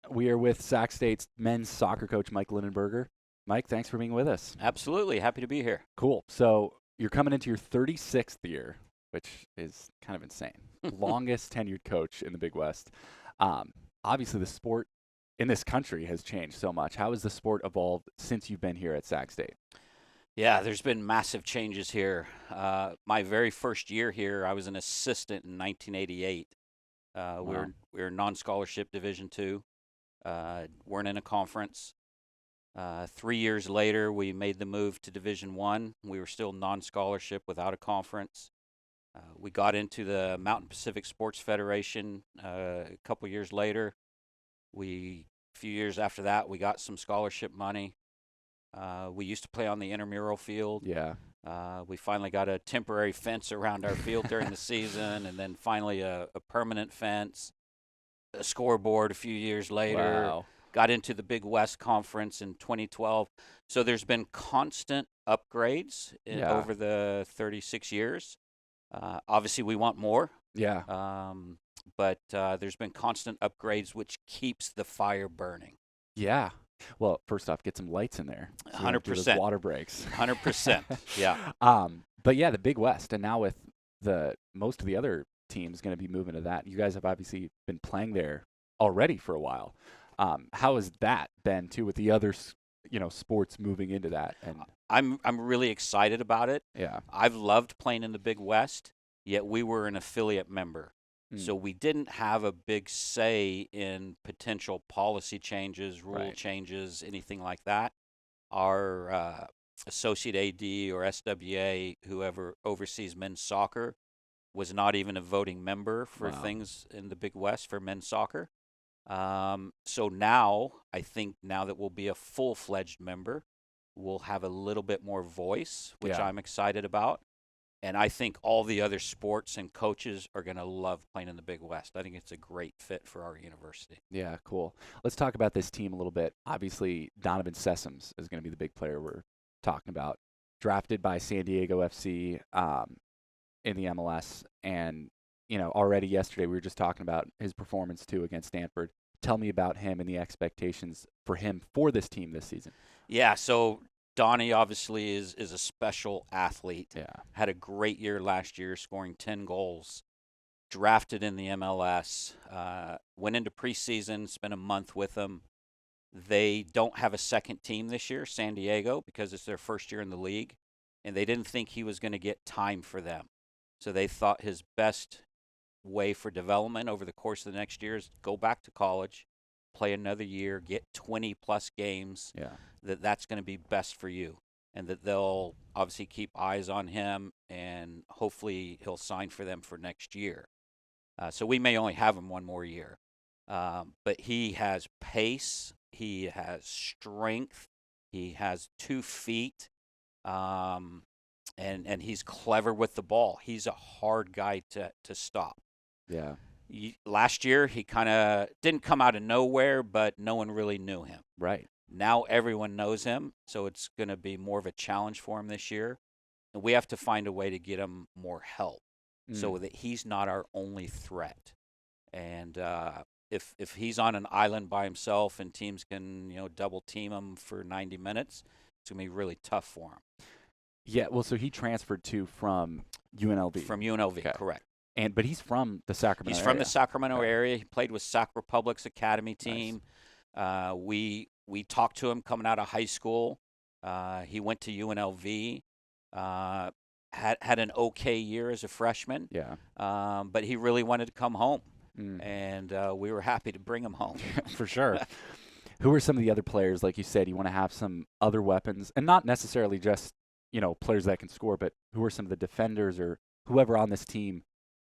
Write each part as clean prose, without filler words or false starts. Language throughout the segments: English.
We are with Sac State's men's soccer coach, Mike Linenberger. Mike, thanks for being with us. Absolutely. Happy to be here. Cool. So you're coming into your 36th year, which is kind of insane. Longest tenured coach in the Big West. Obviously, the sport in this country has changed so much. How has the sport evolved since you've been here at Sac State? Yeah, there's been massive changes here. My very first year here, I was an assistant in 1988. Wow. We were non-scholarship Division II. Weren't in a conference. 3 years later, we made the move to Division I. We were still non-scholarship without a conference. We got into the Mountain Pacific Sports Federation a couple years later. A few years after that, we got some scholarship money. We used to play on the intramural field. Yeah. We finally got a temporary fence around our field during the season, and then finally a permanent fence, a scoreboard a few years later. Wow. Got into the Big West Conference in 2012. So there's been constant upgrades Yeah. over the 36 years. Obviously, we want more. Yeah. But there's been constant upgrades, which keeps the fire burning. Yeah. Well, first off, get some lights in there. So you don't do those 100%. water breaks. 100%. Yeah. But yeah, the Big West, and now with most of the other teams going to be moving to that. You guys have obviously been playing there already for a while. How has that been too with the other, sports moving into that? And I'm really excited about it. yeah. I've loved playing in the Big West, yet we were an affiliate member. Mm. So we didn't have a big say in potential policy changes, rule Right. changes, anything like that. Our associate AD or SWA, whoever oversees men's soccer, was not even a voting member for Wow. things in the Big West for men's soccer. So now, I think now that we'll be a full-fledged member, we'll have a little bit more voice, which Yeah. I'm excited about. And I think all the other sports and coaches are going to love playing in the Big West. I think it's a great fit for our university. Yeah, cool. Let's talk about this team a little bit. Obviously, Donovan Sessoms is going to be the big player we're talking about. Drafted by San Diego FC in the MLS. And, already yesterday we were just talking about his performance, too, against Stanford. Tell me about him and the expectations for him for this team this season. Yeah, so Donnie obviously is a special athlete. Yeah. Had a great year last year, scoring 10 goals. Drafted in the MLS. Went into preseason, spent a month with them. They don't have a second team this year, San Diego, because it's their first year in the league, and they didn't think he was going to get time for them. So they thought his best way for development over the course of the next year is go back to college, play another year, get 20-plus games. Yeah. That's going to be best for you, and that they'll obviously keep eyes on him, and hopefully he'll sign for them for next year. So we may only have him one more year. But he has pace, he has strength, he has 2 feet, and he's clever with the ball. He's a hard guy to stop. Yeah. Last year, he kind of didn't come out of nowhere, but no one really knew him. Right. Now everyone knows him, so it's going to be more of a challenge for him this year. And we have to find a way to get him more help so that he's not our only threat. And if he's on an island by himself and teams can, double team him for 90 minutes, it's going to be really tough for him. Yeah, well, so he transferred from UNLV. From UNLV, Okay. correct. But he's from the Sacramento He's area. from the Sacramento Okay. area. He played with Sac Republic's academy team. Nice. We talked to him coming out of high school. He went to UNLV. Had an okay year as a freshman. Yeah. But he really wanted to come home, Mm. and we were happy to bring him home. For sure. Who are some of the other players, like you said, you want to have some other weapons, and not necessarily just, players that can score, but who are some of the defenders or whoever on this team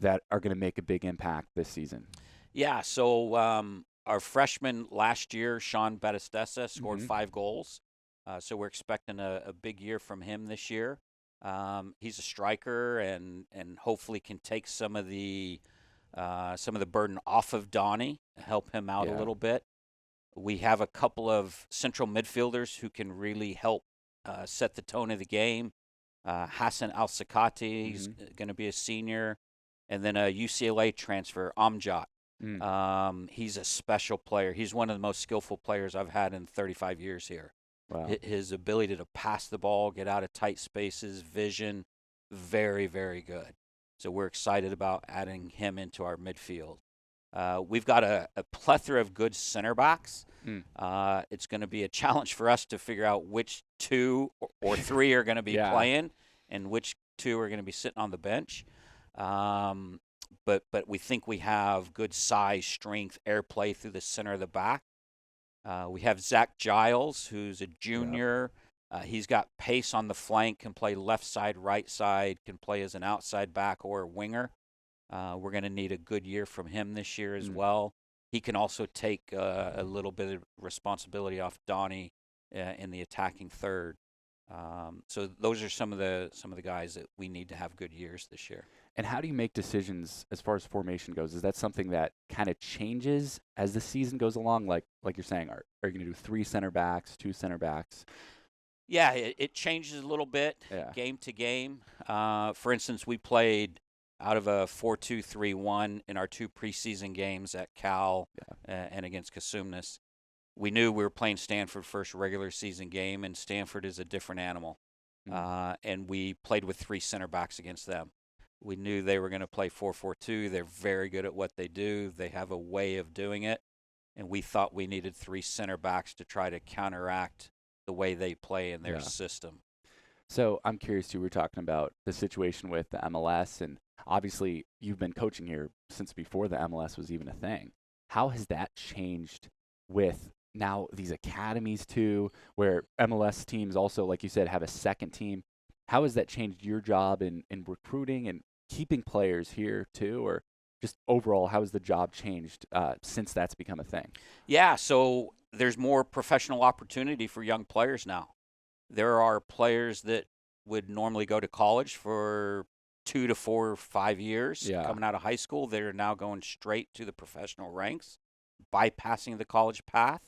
that are going to make a big impact this season? Yeah, so our freshman last year, Sean Batistessa, scored 5 goals. So we're expecting a big year from him this year. He's a striker and hopefully can take some of the burden off of Donnie, help him out a little bit. We have a couple of central midfielders who can really help set the tone of the game. Hassan Al-Sakati, he's going to be a senior. And then a UCLA transfer, Amjad. Mm. He's a special player. He's one of the most skillful players I've had in 35 years here. Wow. His ability to pass the ball, get out of tight spaces, vision, very, very good. So we're excited about adding him into our midfield. We've got a plethora of good center backs. Mm. It's going to be a challenge for us to figure out which two or three are going to be Yeah. playing and which two are going to be sitting on the bench. But we think we have good size, strength, airplay through the center of the back. We have Zach Giles, who's a junior. He's got pace on the flank, can play left side, right side, can play as an outside back or a winger. We're going to need a good year from him this year as well. He can also take a little bit of responsibility off Donnie in the attacking third. So those are some of the guys that we need to have good years this year. And how do you make decisions as far as formation goes? Is that something that kind of changes as the season goes along? Like you're saying, are you going to do 3 center backs, 2 center backs? Yeah, it changes a little bit game to game. For instance, we played out of a 4-2-3-1 in our 2 preseason games at Cal and against Casumnas. We knew we were playing Stanford first regular season game, and Stanford is a different animal. And we played with 3 center backs against them. We knew they were going to play 4-4-2. They're very good at what they do. They have a way of doing it. And we thought we needed 3 center backs to try to counteract the way they play in their system. So I'm curious too, we're talking about the situation with the MLS, and obviously you've been coaching here since before the MLS was even a thing. How has that changed with now these academies too, where MLS teams also, like you said, have a second team? How has that changed your job in recruiting and keeping players here too, or just overall, how has the job changed since that's become a thing? Yeah, so there's more professional opportunity for young players now. There are players that would normally go to college for 2 to 4 or 5 years coming out of high school. They're now going straight to the professional ranks, bypassing the college path.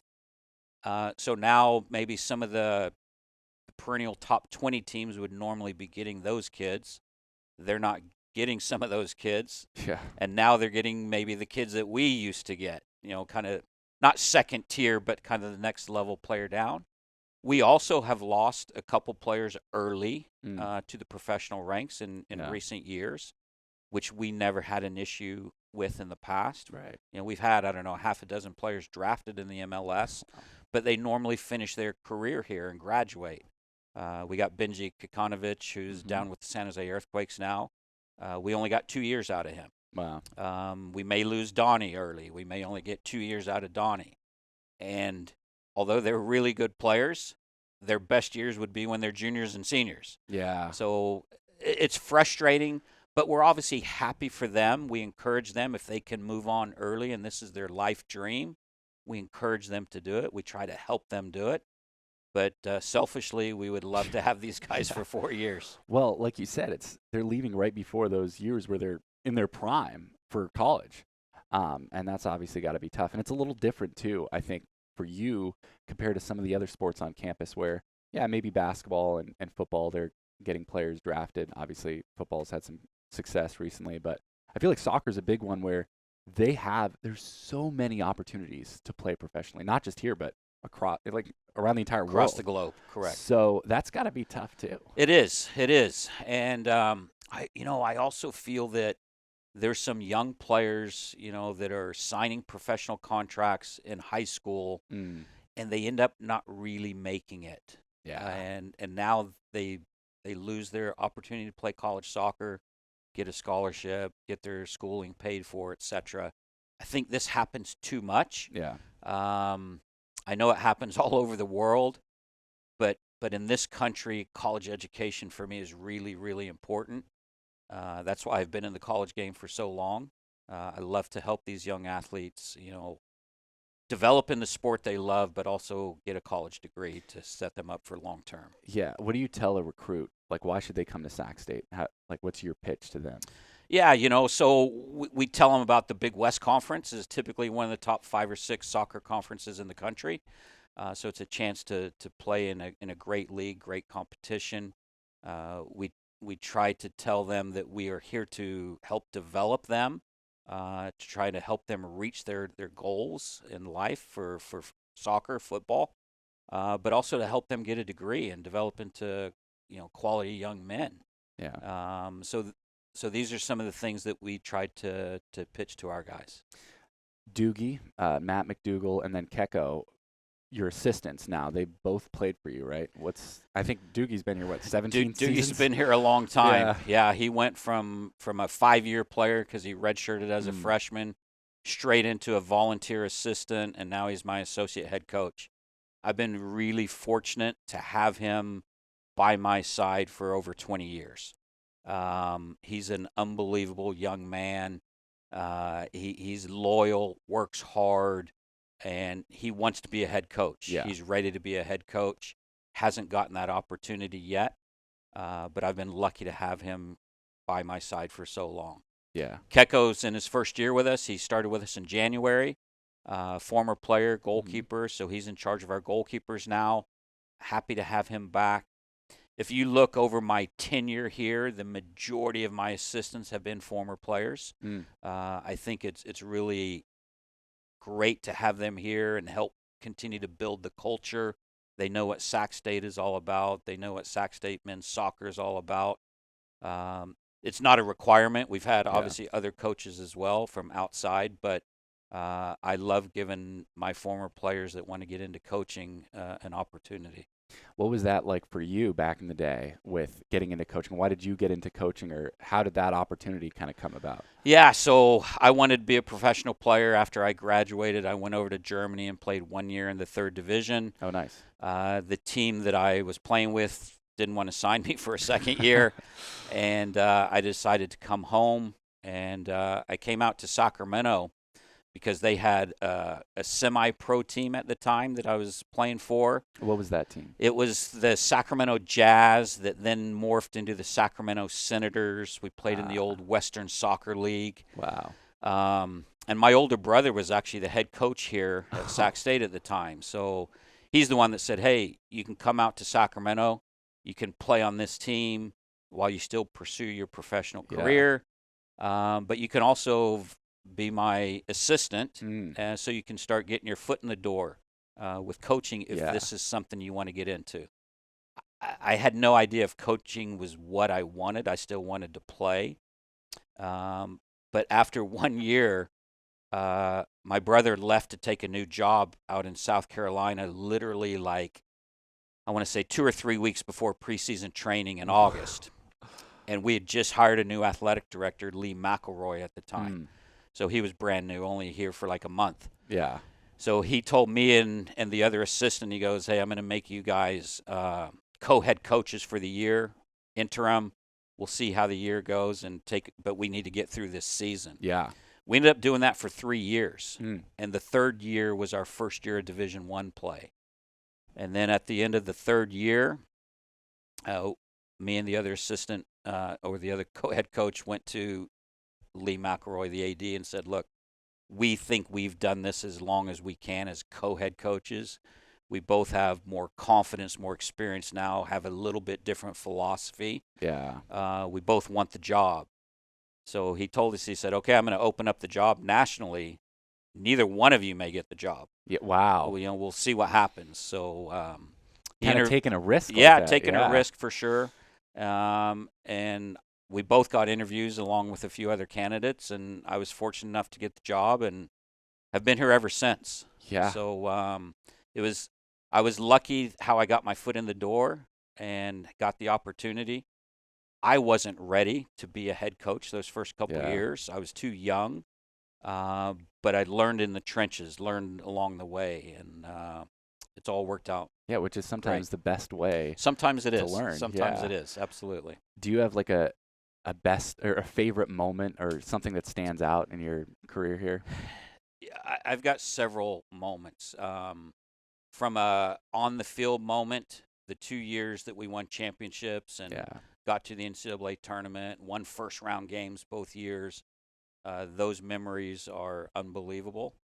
So now maybe some of the perennial top 20 teams would normally be getting those kids. They're not getting some of those kids. Yeah. And now they're getting maybe the kids that we used to get, kind of not second tier, but kind of the next level player down. We also have lost a couple players early to the professional ranks in recent years, which we never had an issue with in the past. Right. We've had, I don't know, half a dozen players drafted in the MLS, but they normally finish their career here and graduate. We got Benji Kikanovic, who's down with the San Jose Earthquakes now. We only got 2 years out of him. Wow. We may lose Donnie early. We may only get 2 years out of Donnie. And although they're really good players, their best years would be when they're juniors and seniors. Yeah. So it's frustrating, but we're obviously happy for them. We encourage them if they can move on early and this is their life dream. We encourage them to do it. We try to help them do it. But selfishly, we would love to have these guys for 4 years. Well, like you said, they're leaving right before those years where they're in their prime for college. And that's obviously got to be tough. And it's a little different, too, I think, for you compared to some of the other sports on campus where, maybe basketball and football, they're getting players drafted. Obviously, football's had some success recently. But I feel like soccer is a big one where there's so many opportunities to play professionally, not just here, but around the entire world. Across the globe, correct. So that's got to be tough, too. It is. And, I also feel that there's some young players, that are signing professional contracts in high school, and they end up not really making it. Yeah. And now they lose their opportunity to play college soccer, get a scholarship, get their schooling paid for, etc. I think this happens too much. Yeah. I know it happens all over the world, but in this country, college education for me is really, really important. That's why I've been in the college game for so long. I love to help these young athletes, develop in the sport they love, but also get a college degree to set them up for long term. Yeah. What do you tell a recruit? Like, why should they come to Sac State? What's your pitch to them? Yeah, so we tell them about the Big West Conference is typically one of the top 5 or 6 soccer conferences in the country. So it's a chance to play in a great league, great competition. We try to tell them that we are here to help develop them to try to help them reach their goals in life for soccer, football, but also to help them get a degree and develop into quality young men. Yeah. So these are some of the things that we tried to pitch to our guys. Doogie, Matt McDougall, and then Keko, your assistants now. They both played for you, right? I think Doogie's been here, 17 Doogie's seasons? been here a long time. Yeah. Yeah, he went from a 5-year player because he redshirted as a Mm. freshman straight into a volunteer assistant, and now he's my associate head coach. I've been really fortunate to have him by my side for over 20 years. He's an unbelievable young man. He's loyal, works hard, and he wants to be a head coach. Yeah. He's ready to be a head coach. Hasn't gotten that opportunity yet, but I've been lucky to have him by my side for so long. Yeah. Keko's in his first year with us. He started with us in January. Former player, goalkeeper, so he's in charge of our goalkeepers now. Happy to have him back. If you look over my tenure here, the majority of my assistants have been former players. I think it's really great to have them here and help continue to build the culture. They know what Sac State is all about. They know what Sac State men's soccer is all about. It's not a requirement. We've had obviously other coaches as well from outside, but I love giving my former players that want to get into coaching an opportunity. What was that like for you back in the day with getting into coaching? Why did you get into coaching, or how did that opportunity kind of come about? Yeah, so I wanted to be a professional player after I graduated. I went over to Germany and played 1 year in the 3rd division. Oh, nice. The team that I was playing with didn't want to sign me for a second year, and I decided to come home, and I came out to Sacramento because they had a semi-pro team at the time that I was playing for. What was that team? It was the Sacramento Jazz that then morphed into the Sacramento Senators. We played in the old Western Soccer League. Wow. And my older brother was actually the head coach here at Sac State at the time. So he's the one that said, hey, you can come out to Sacramento. You can play on this team while you still pursue your professional career. But you can also be my assistant, so you can start getting your foot in the door with coaching if this is something you want to get into. I had no idea if coaching was what I wanted. I still wanted to play. But after 1 year, my brother left to take a new job out in South Carolina, literally I want to say 2 or 3 weeks before preseason training in August. And we had just hired a new athletic director, Lee McElroy, at the time. So he was brand new, only here for like a month. Yeah. So he told me and the other assistant, he goes, hey, I'm going to make you guys co-head coaches for the year, interim. We'll see how the year goes, but we need to get through this season. Yeah. We ended up doing that for 3 years. And the 3rd year was our first year of Division I play. And then at the end of the 3rd year, me and the other assistant or the other co-head coach went to Lee McElroy, the AD, and said, look, we think we've done this as long as we can as co-head coaches. We both have more confidence, more experience now, have a little bit different philosophy. Yeah. We both want the job. So he told us, he said, okay, I'm going to open up the job nationally. Neither one of you may get the job. Yeah. Wow. We'll see what happens. So kind of taking a risk. Yeah, taking a risk for sure. And we both got interviews along with a few other candidates, and I was fortunate enough to get the job and have been here ever since. Yeah. So I was lucky how I got my foot in the door and got the opportunity. I wasn't ready to be a head coach those first couple of years. I was too young, but I learned in the trenches, learned along the way, and it's all worked out. Yeah, which is sometimes the best way. Sometimes it to is. learn. Sometimes it is. Absolutely. Do you have like a best or a favorite moment or something that stands out in your career here? Yeah, I've got several moments. From a on the field moment, the 2 years that we won championships and got to the NCAA tournament, won first round games both years. Those memories are unbelievable.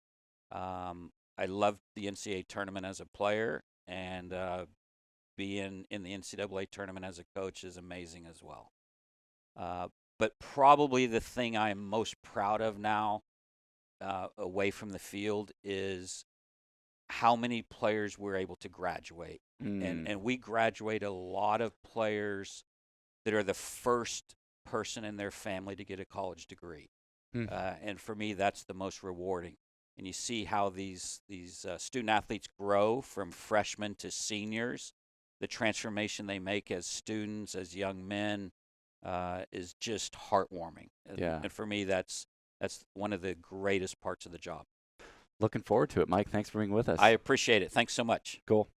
I loved the NCAA tournament as a player, and being in the NCAA tournament as a coach is amazing as well. But probably the thing I'm most proud of now, away from the field, is how many players we're able to graduate. Mm. And we graduate a lot of players that are the first person in their family to get a college degree. Mm. And for me, that's the most rewarding. And you see how these student athletes grow from freshmen to seniors. The transformation they make as students, as young men, is just heartwarming. Yeah. And for me, that's one of the greatest parts of the job. Looking forward to it, Mike. Thanks for being with us. I appreciate it. Thanks so much. Cool.